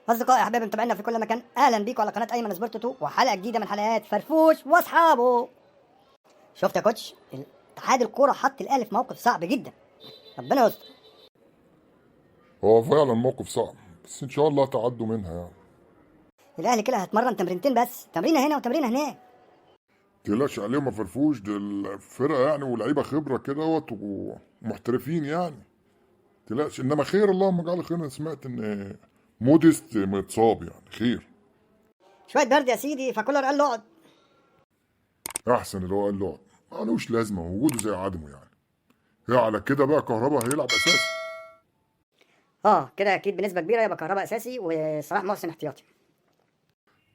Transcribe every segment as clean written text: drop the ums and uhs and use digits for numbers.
أصدقائي أحبابي متابعينا في كل مكان، أهلا بيكم على قناة أيمن سبورت 2 وحلقة جديدة من حلقات فرفوش وأصحابه. شفت يا كوتش؟ اتحاد الكورة حط الأهلي في موقف صعب جدا، ربنا يستر. هو فعلا موقف صعب، بس ان شاء الله تعدوا منها يعني. الأهلي كده هيتمرن تمرينتين بس، تمرينة هنا وتمرينة هناك. متقلقش عليهم ما فرفوش، دي الفرقة يعني ولاعيبة خبرة كده ومحترفين يعني. متقلقش، انما خير اللهم اجعل خير. انا سمعت ان موديست متصاب، يعني خير. شوية برد يا سيدي، فكولر قال له اقعد. احسن اللي هو قال له ملوش لازمة وجوده زي عدمه يعني. هي على كده بقى كهربا هيلعب اساسي. كده أكيد بنسبة كبيرة يبقى كهرباء أساسي وصلاح محسن احتياطي.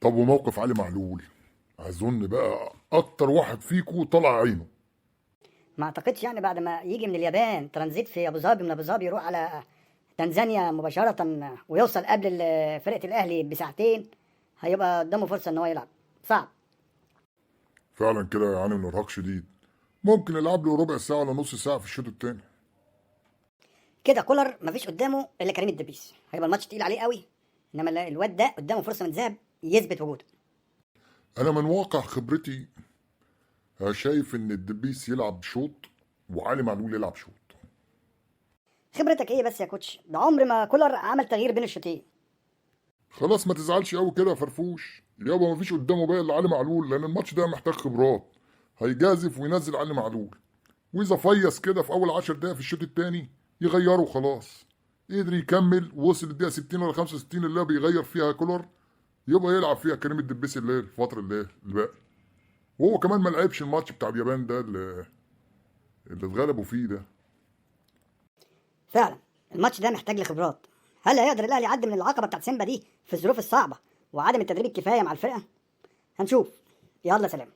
طب وموقف علي معلول؟ اظن بقى اكتر واحد فيكو طلع عينه. ما أعتقدش يعني بعد ما يجي من اليابان ترانزيت في أبو ظبي، من أبو ظبي يروح على تنزانيا مباشرة ويوصل قبل فرقة الأهلي بساعتين، هيبقى قدامه فرصة إن هو يلعب. صعب. فعلا كده يعني من ارهاق شديد. ممكن يلعب له ربع ساعة ولا نص ساعة في الشوط التاني. كده كولر مفيش قدامه الا كريم الدبيس، هيبقى الماتش تقيل عليه قوي، انما الواد ده قدامه فرصه من ذهب يثبت وجوده. انا من واقع خبرتي شايف ان الدبيس يلعب شوط وعلي معلول يلعب شوط. خبرتك ايه بس يا كوتش؟ ده عمر ما كولر عمل تغيير بين الشوطين. خلاص ما تزعلش قوي كده يا فرفوش يابا، ما فيش قدامه بقى الا علي معلول، لان الماتش ده محتاج خبرات. هيجازف وينزل علي معلول، واذا فيص كده في اول 10 دقايق في الشوط التاني يغيره خلاص. قدر يكمل ووصل الدقيقه 60 ولا 65 اللي هو بيغير فيها كولر، يبقى يلعب فيها كريم الدبيس اللي هي الفتره اللي باقي. وهو كمان ما لعبش الماتش بتاع اليابان ده اللي اتغلبوا فيه ده. فعلا الماتش ده محتاج لخبرات. هل هيقدر الاهلي يعدي من العقبه بتاعت سيمبا دي في الظروف الصعبه وعدم التدريب الكفايه مع الفرقه؟ هنشوف. يلا سلام.